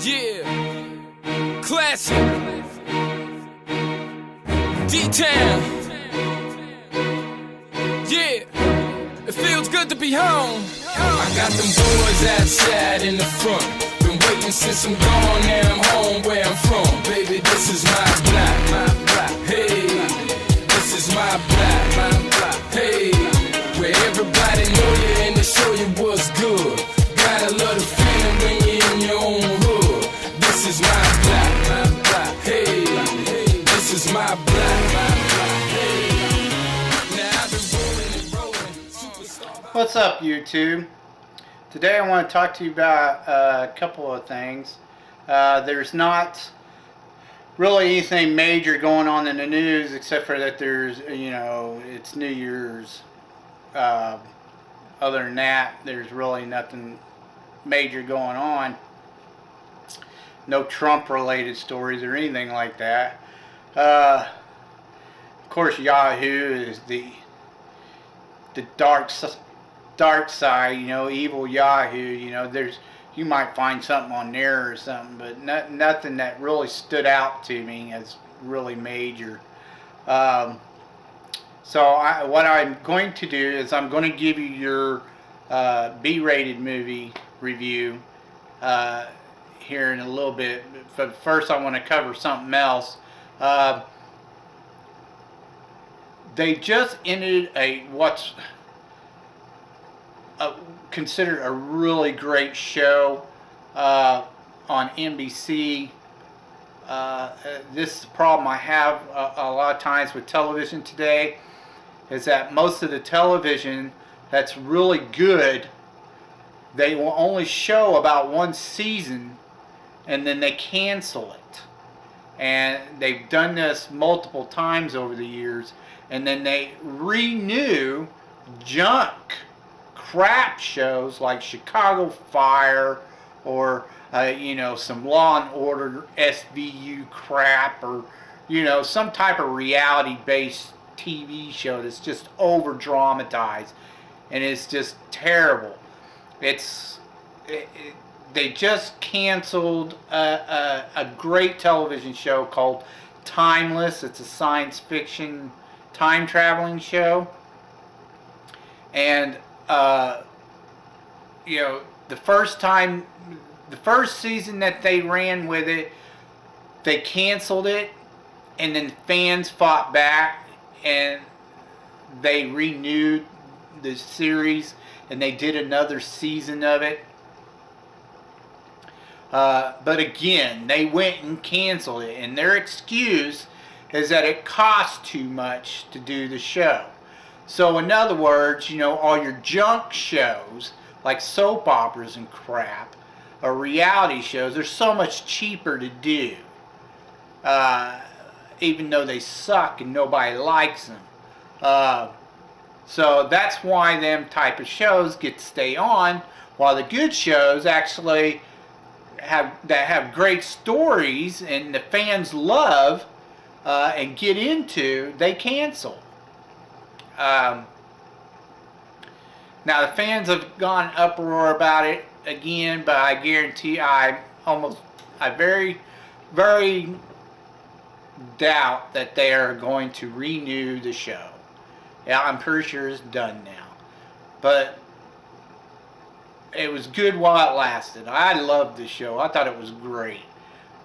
Yeah, classic. D-Town. Yeah, it feels good to be home. I got them boys outside in the front. Been waiting since I'm gone, now I'm home where I'm from. Baby, this is my block. Hey, this is my block. Hey, where everybody know you and they show you what's good. Gotta love the feeling when you're in your own hood. This is my block. Hey, this is my block. Hey, now I've been rolling. Superstar. What's up, YouTube? Today I want to talk to you about a couple of things. There's not really anything major going on in the news except for that there's, it's New Year's. Other than that, there's really nothing major going on. No Trump related stories or anything like that. Of course, Yahoo is the dark side, evil Yahoo. You might find something on there or something, but nothing that really stood out to me as really major. So what I'm going to do is I'm going to give you your B-rated movie review here in a little bit. But first I want to cover something else. They just ended what's considered a really great show on NBC. This is the problem I have a lot of times with television today, is that most of the television that's really good, they will only show about one season and then they cancel it. And they've done this multiple times over the years, and then they renew junk crap shows like Chicago Fire or some Law and Order SVU crap, or some type of reality based TV show that's just over dramatized, and it's just terrible. They just canceled a great television show called Timeless. It's a science fiction time traveling show, and the first season that they ran with it, they canceled it, and then fans fought back and they renewed the series and they did another season of it. But again, they went and canceled it, and their excuse is that it costs too much to do the show. So in other words, all your junk shows like soap operas and crap, or reality shows, are so much cheaper to do, even though they suck and nobody likes them. So that's why them type of shows get to stay on, while the good shows actually have great stories and the fans love and get into, they cancel. Now the fans have gone uproar about it again, but I guarantee I very, very doubt that they are going to renew the show. Yeah, I'm pretty sure it's done now. But it was good while it lasted. I loved the show. I thought it was great.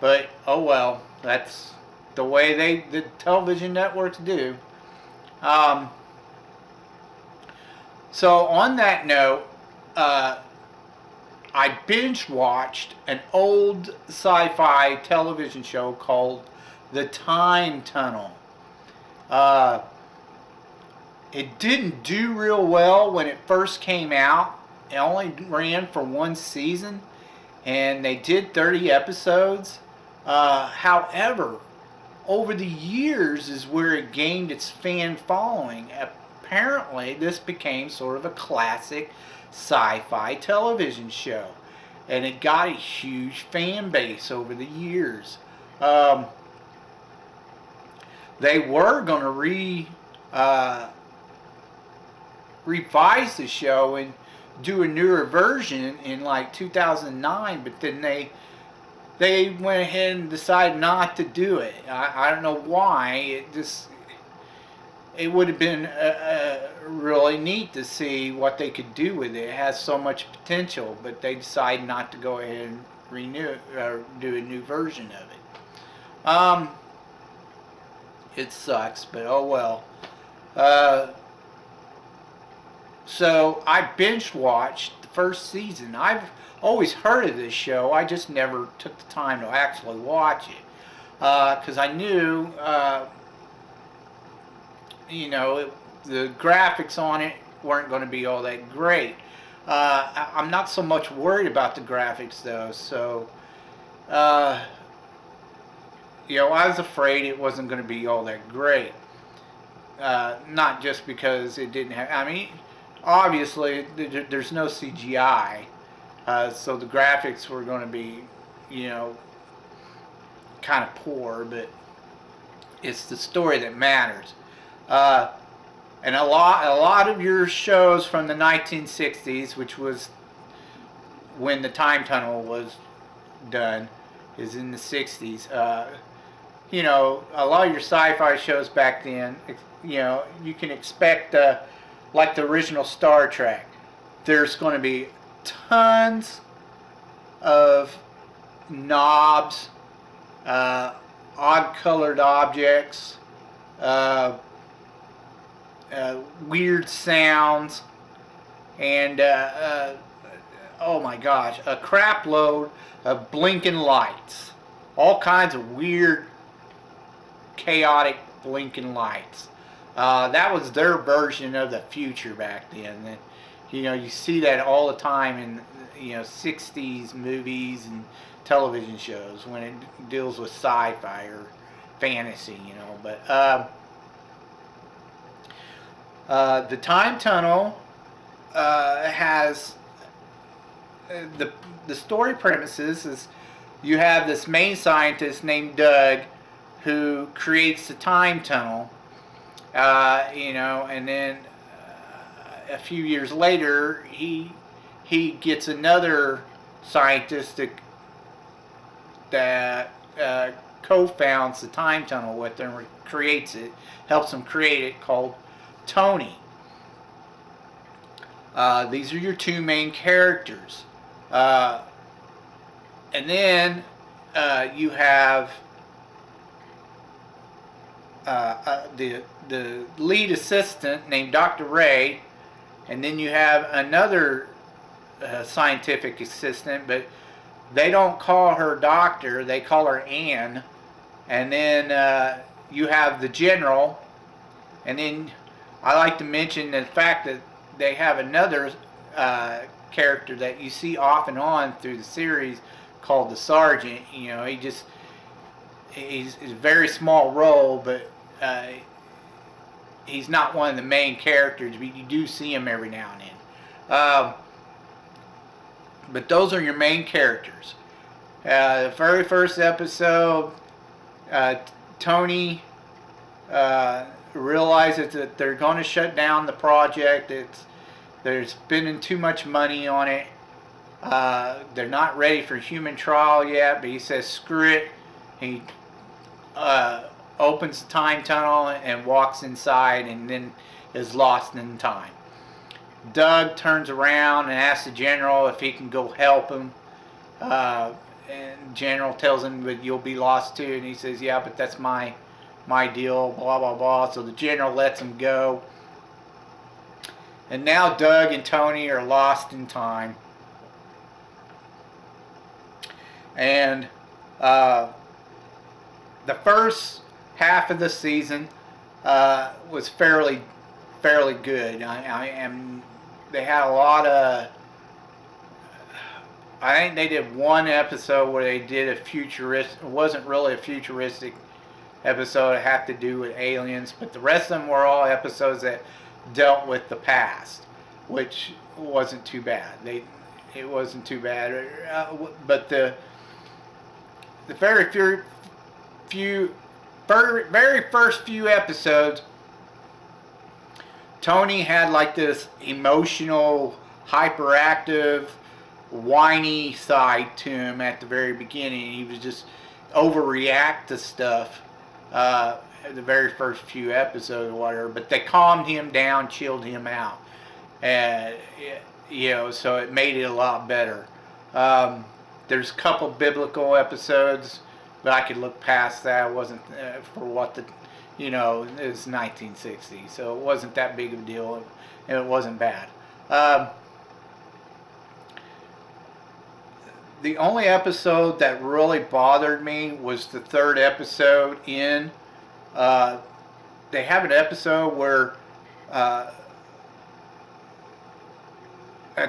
But oh well, that's the way the television networks do. So on that note, I binge watched an old sci-fi television show called The Time Tunnel. It didn't do real well when it first came out. It only ran for one season, and they did 30 episodes. However, over the years is where it gained its fan following. Apparently, this became sort of a classic sci-fi television show, and it got a huge fan base over the years. They were going to revise the show and do a newer version in like 2009, but then they went ahead and decided not to do it. I don't know why. It would have been really neat to see what they could do with it. It has so much potential, but they decided not to go ahead and renew it, or do a new version of it. It sucks, but oh well. So I binge watched the first season. I've always heard of this show. I just never took the time to actually watch it because I knew, the graphics on it weren't going to be all that great. I'm not so much worried about the graphics though. So, I was afraid it wasn't going to be all that great. Not just because it didn't have. I mean, obviously there's no CGI, so the graphics were going to be, kind of poor. But it's the story that matters. And a lot of your shows from the 1960s, which was when the time tunnel was done, is in the 60s. A lot of your sci-fi shows back then, you can expect, like the original Star Trek, there's going to be tons of knobs, odd-colored objects, weird sounds, and oh my gosh, a crap load of blinking lights. All kinds of weird, chaotic blinking lights. That was their version of the future back then. And, you see that all the time in 60s movies and television shows when it deals with sci-fi or fantasy. But the time tunnel has the story premises is you have this main scientist named Doug who creates the time tunnel, and then a few years later he gets another scientist that co-founds the time tunnel with them, or creates it, helps him create it, called Tony. These are your two main characters. And then you have the lead assistant named Dr. Ray, and then you have another scientific assistant, but they don't call her doctor, they call her Anne. And then you have the general, and then I like to mention the fact that they have another character that you see off and on through the series called the sergeant. He's a very small role, but he's not one of the main characters, but you do see him every now and then. But those are your main characters. The very first episode, Tony realizes that they're going to shut down the project. They're spending too much money on it. They're not ready for human trial yet, but he says screw it. He opens the time tunnel and walks inside, and then is lost in time. Doug turns around and asks the general if he can go help him. And general tells him that you'll be lost too, and he says, yeah, but that's my deal, blah blah blah. So the general lets him go, and now Doug and Tony are lost in time. And the first half of the season was fairly good. They had a lot of. I think they did one episode where they did a futuristic. It wasn't really a futuristic episode. It had to do with aliens, but the rest of them were all episodes that dealt with the past, which wasn't too bad. It wasn't too bad, but the very first few episodes, Tony had like this emotional, hyperactive whiny side to him at the very beginning. He was just overreact to stuff the very first few episodes or whatever. But they calmed him down, chilled him out, and so it made it a lot better. There's a couple biblical episodes, but I could look past that. It wasn't for what it was 1960, so it wasn't that big of a deal, and it wasn't bad. The only episode that really bothered me was the third episode in. They have an episode where at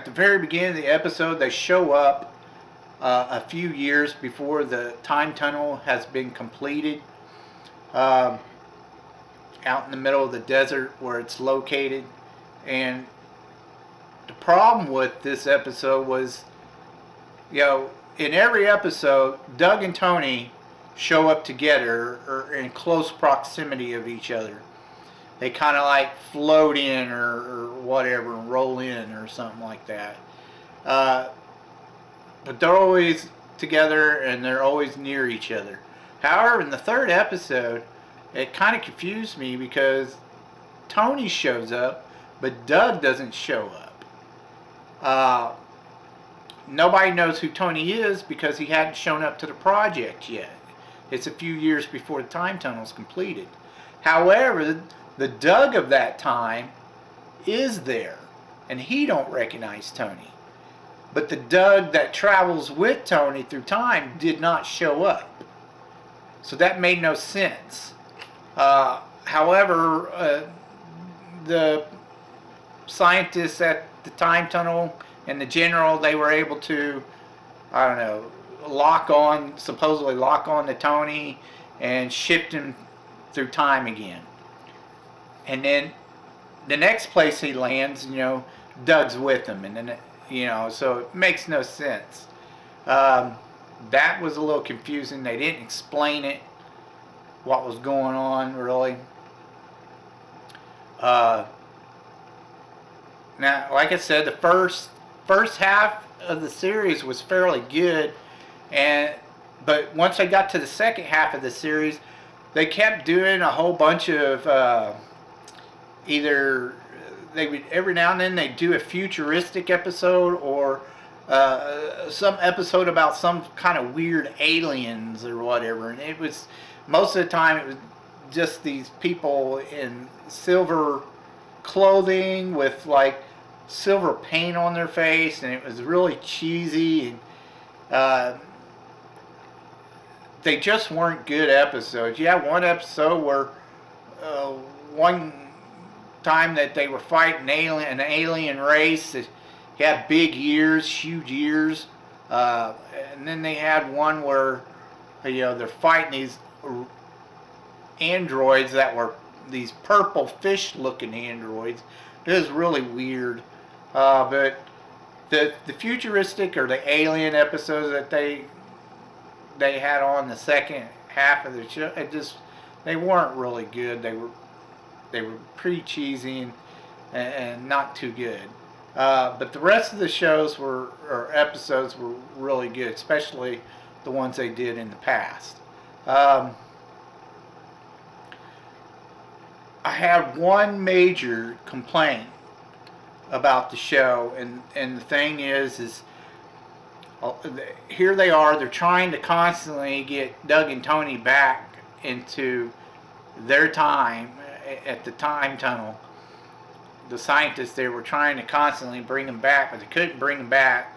the very beginning of the episode they show up a few years before the time tunnel has been completed, out in the middle of the desert where it's located. And the problem with this episode was, in every episode, Doug and Tony show up together or in close proximity of each other. They kind of like float in or whatever, and roll in or something like that. But they're always together and they're always near each other. However, in the third episode, it kind of confused me because Tony shows up, but Doug doesn't show up. Nobody knows who Tony is because he hadn't shown up to the project yet. It's a few years before the time tunnel's completed. However, the Doug of that time is there, and he don't recognize Tony. But the Doug that travels with Tony through time did not show up. So that made no sense. However, the scientists at the time tunnel and the general, they were able to, supposedly lock on to Tony and shift him through time again. And then the next place he lands, Doug's with him, and then so it makes no sense. That was a little confusing. They didn't explain it, what was going on really. Now, like I said, the first half of the series was fairly good, but once they got to the second half of the series, they kept doing a whole bunch of either they would every now and then they'd do a futuristic episode or some episode about some kind of weird aliens or whatever, and it was most of the time it was just these people in silver clothing with like silver paint on their face, and it was really cheesy, and they just weren't good episodes. You had one episode where one time that they were fighting an alien race that had big ears, huge ears, and then they had one where they're fighting these androids that were these purple fish looking androids. It was really weird. But the futuristic or the alien episodes that they had on the second half of the show, they weren't really good. They were pretty cheesy and not too good. But the rest of the shows or episodes were really good, especially the ones they did in the past. I had one major complaint about the show, and the thing is here they are, they're trying to constantly get Doug and Tony back into their time at the time tunnel. The scientists, they were trying to constantly bring them back, but they couldn't bring them back,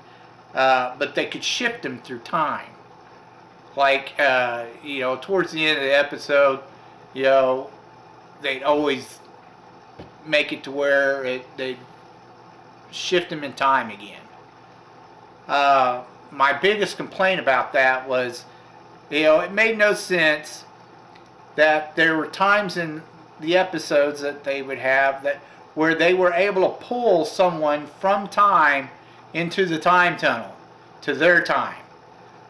but they could shift them through time. Like towards the end of the episode, they'd always make it to where they'd shift them in time again. My biggest complaint about that was, it made no sense that there were times in the episodes that they would have where they were able to pull someone from time into the time tunnel to their time,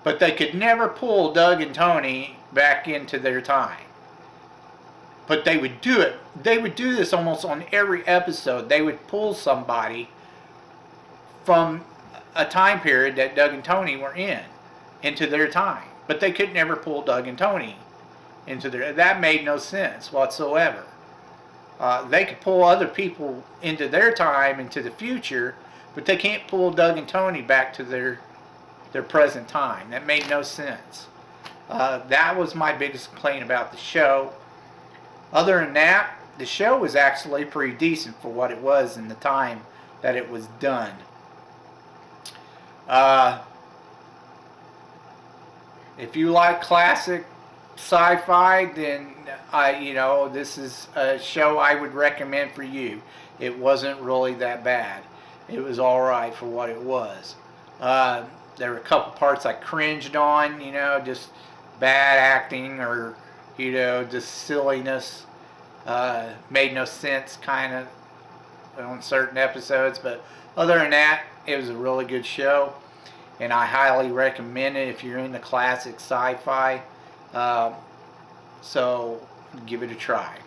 but they could never pull Doug and Tony back into their time. But they would do it. They would do this almost on every episode. They would pull somebody from a time period that Doug and Tony were in, into their time. But they could never pull Doug and Tony into their, that made no sense whatsoever. They could pull other people into their time, into the future, but they can't pull Doug and Tony back to their present time. That made no sense. That was my biggest complaint about the show. Other than that, the show was actually pretty decent for what it was in the time that it was done. If you like classic sci-fi, then this is a show I would recommend for you. It wasn't really that bad. It was alright for what it was. There were a couple parts I cringed on, just bad acting or, just silliness. Made no sense kind of on certain episodes, but other than that, it was a really good show, and I highly recommend it if you're into classic sci-fi. So give it a try.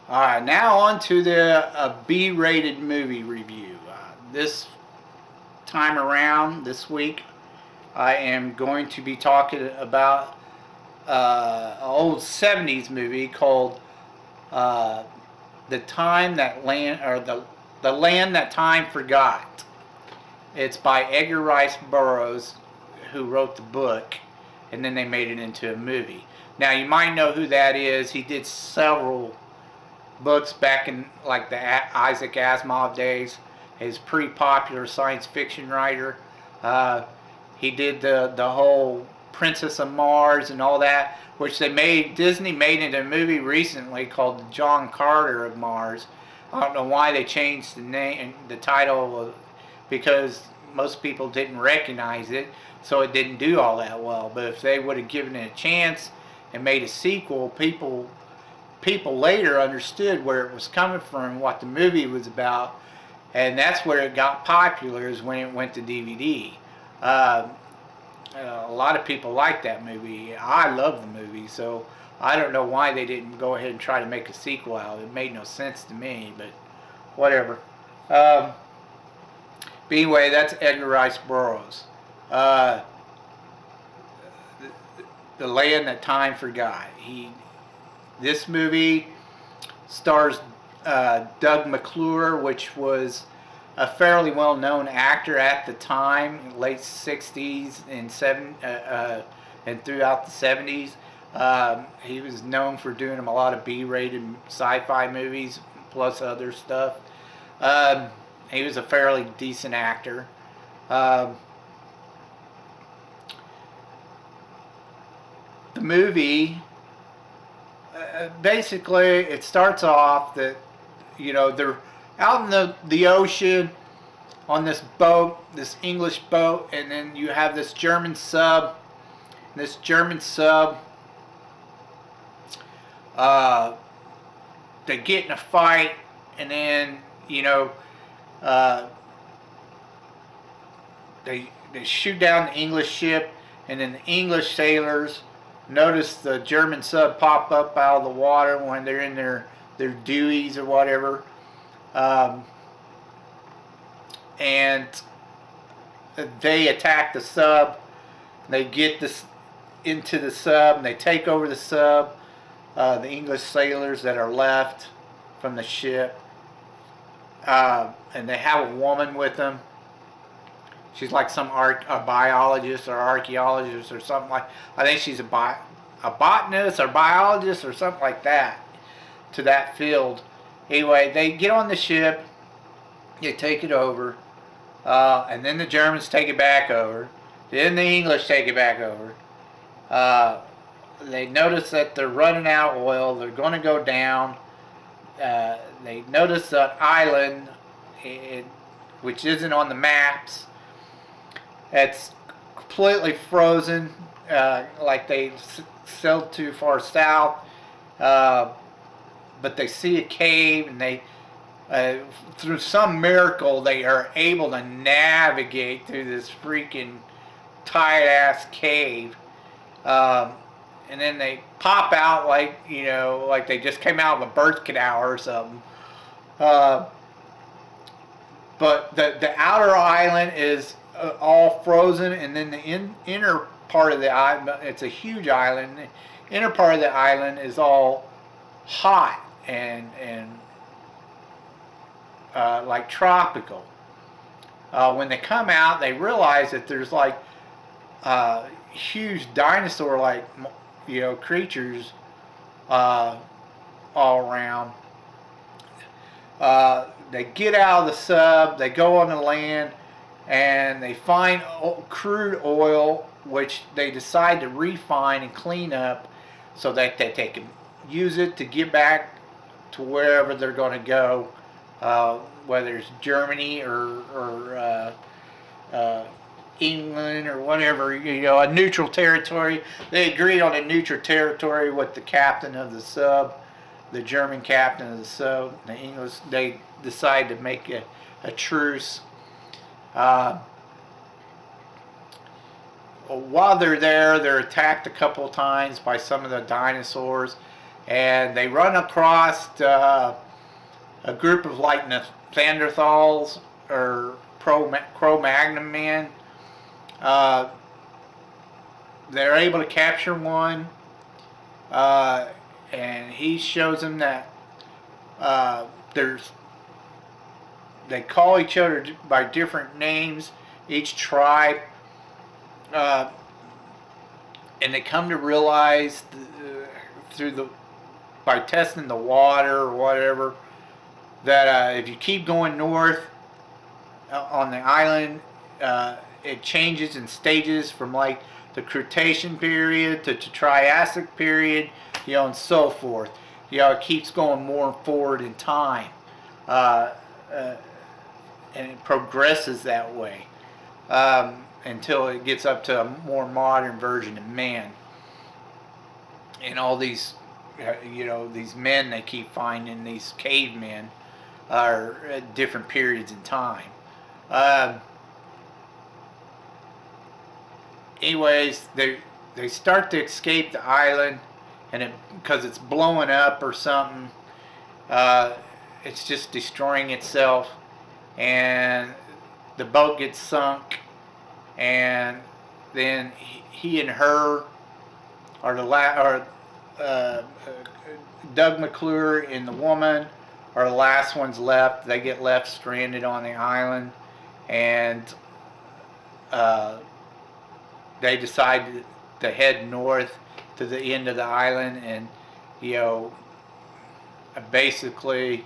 Alright, now on to the B-rated movie review. This time around, this week, I am going to be talking about an old 70s movie called The Time That Land, or the Land That Time Forgot. It's by Edgar Rice Burroughs, who wrote the book, and then they made it into a movie. Now you might know who that is. He did several books back in like the Isaac Asimov days. He's a pretty popular science fiction writer. He did the whole Princess of Mars and all that, which Disney made into a movie recently called John Carter of Mars. I don't know why they changed the name, the title, because most people didn't recognize it, so it didn't do all that well. But if they would have given it a chance and made a sequel, people later understood where it was coming from, what the movie was about, and that's where it got popular, is when it went to DVD. A lot of people like that movie. I love the movie, so I don't know why they didn't go ahead and try to make a sequel out of it. It made no sense to me, but whatever. But anyway, that's Edgar Rice Burroughs. The Land That Time Forgot. This movie stars Doug McClure, which was a fairly well-known actor at the time, late 60s and throughout the 70s. He was known for doing a lot of B-rated sci-fi movies, plus other stuff. He was a fairly decent actor. The movie, basically, it starts off that, they're out in the ocean on this boat, this English boat, and then you have this German sub. This German sub, they get in a fight, and then, they shoot down the English ship, and then the English sailors notice the German sub pop up out of the water when they're in their Deweys or whatever. And they attack the sub. They get into the sub, and they take over the sub. The English sailors that are left from the ship, and they have a woman with them. She's like some a biologist or archaeologist or something like. I think she's a botanist or biologist or something like that, to that field. Anyway, they get on the ship, they take it over, and then the Germans take it back over. Then the English take it back over. They notice that they're running out of oil. They're going to go down. They notice an island, which isn't on the maps. It's completely frozen, like they sailed too far south. But they see a cave, and they, through some miracle, they are able to navigate through this freaking tight-ass cave. And then they pop out like, like they just came out of a birth canal or something. but the outer island is all frozen, and then the inner part of the island, it's a huge island. The inner part of the island is all hot and like tropical. When they come out, they realize that there's like huge dinosaur-like, creatures all around. They get out of the sub, they go on the land, and they find crude oil, which they decide to refine and clean up so that they can use it to get back to wherever they're going to go, whether it's Germany or England or whatever, a neutral territory. They agreed on a neutral territory with the captain of the sub, the German captain of the sub, the English. They decided to make a truce. While they're there, they're attacked a couple of times by some of the dinosaurs, and they run across a group of like Neanderthals or Cro-Magnon men. They're able to capture one, and he shows them that they call each other by different names, each tribe, and they come to realize by testing the water or whatever, that if you keep going north on the island, it changes in stages from like the Cretaceous period to Triassic period, and so forth. It keeps going more forward in time, and it progresses that way until it gets up to a more modern version of man. And all these, these men they keep finding, these cavemen, are at different periods in time. Anyways, they start to escape the island, and because it's blowing up or something, it's just destroying itself, and the boat gets sunk, and then he and her are Doug McClure and the woman are the last ones left. They get left stranded on the island, and they decide to head north to the end of the island and, basically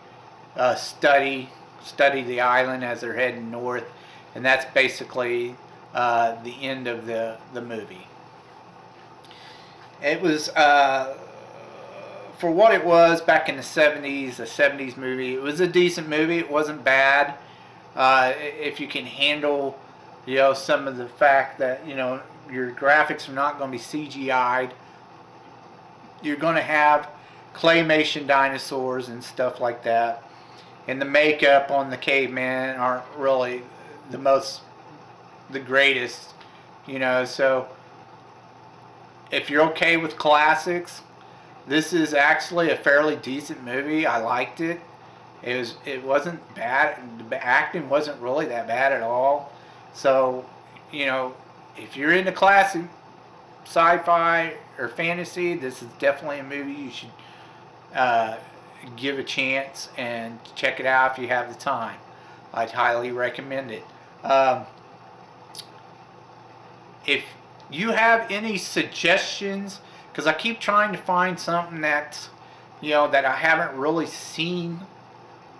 study the island as they're heading north, and that's basically the end of the movie. It was, for what it was back in the 70s, a 70s movie, it was a decent movie. It wasn't bad. If you can handle, some of the fact that, your graphics are not going to be CGI'd. You're going to have claymation dinosaurs and stuff like that. And the makeup on the cavemen aren't really the greatest, so if you're okay with classics, this is actually a fairly decent movie. I liked it. It wasn't bad. The acting wasn't really that bad at all. So, if you're into classic sci-fi or fantasy, this is definitely a movie you should give a chance and check it out if you have the time. I'd highly recommend it. If you have any suggestions, because I keep trying to find something that's, that I haven't really seen,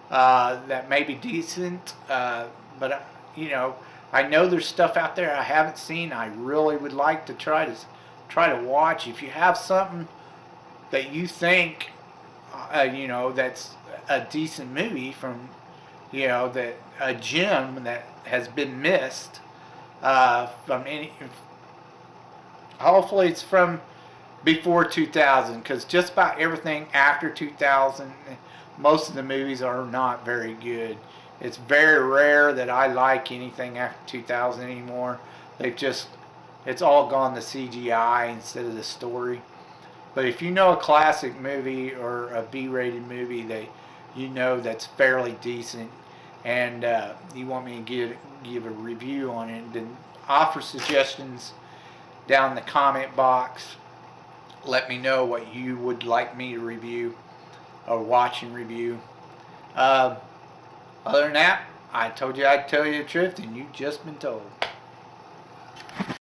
that may be decent, but I know there's stuff out there I haven't seen. I really would like to try to watch. If you have something that you think, that's a decent movie from, that a gem that has been missed, from any. Hopefully it's from before 2000, because just about everything after 2000, most of the movies are not very good. It's very rare that I like anything after 2000 anymore. It's all gone to CGI instead of the story. But if you know a classic movie or a B-rated movie that that's fairly decent and you want me to give a review on it, then offer suggestions down in the comment box. Let me know what you would like me to review or watch and review. Other than that, I told you I'd tell you the truth, and you've just been told.